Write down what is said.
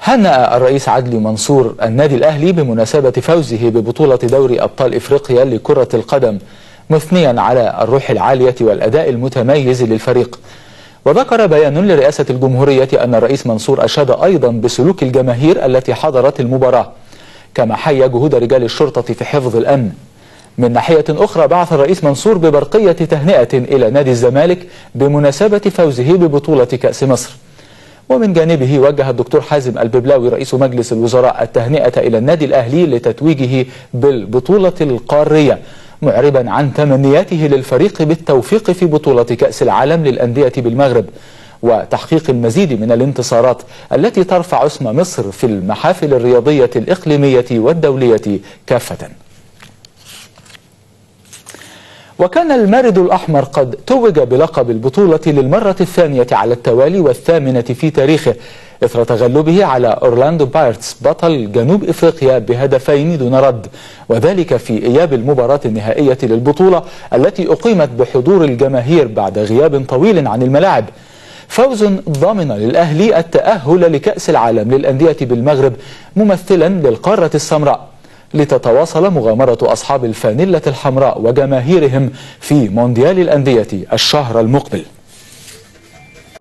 هنأ الرئيس عدلي منصور النادي الأهلي بمناسبة فوزه ببطولة دوري أبطال إفريقيا لكرة القدم، مثنيا على الروح العالية والأداء المتميز للفريق. وذكر بيان لرئاسة الجمهورية أن الرئيس منصور أشاد أيضا بسلوك الجماهير التي حضرت المباراة، كما حيا جهود رجال الشرطة في حفظ الأمن. من ناحية أخرى بعث الرئيس منصور ببرقية تهنئة إلى نادي الزمالك بمناسبة فوزه ببطولة كأس مصر. ومن جانبه وجه الدكتور حازم الببلاوي رئيس مجلس الوزراء التهنئة إلى النادي الأهلي لتتويجه بالبطولة القارية، معربا عن تمنياته للفريق بالتوفيق في بطولة كأس العالم للأندية بالمغرب وتحقيق المزيد من الانتصارات التي ترفع اسم مصر في المحافل الرياضية الإقليمية والدولية كافة. وكان المارد الأحمر قد توج بلقب البطولة للمرة الثانية على التوالي والثامنة في تاريخه، إثر تغلبه على أورلاندو بايرتس بطل جنوب إفريقيا بهدفين دون رد، وذلك في إياب المباراة النهائية للبطولة التي أقيمت بحضور الجماهير بعد غياب طويل عن الملاعب. فوز ضامن للأهلي التأهل لكأس العالم للأندية بالمغرب ممثلا للقارة السمراء، لتتواصل مغامرة أصحاب الفانيلة الحمراء وجماهيرهم في مونديال الأندية الشهر المقبل.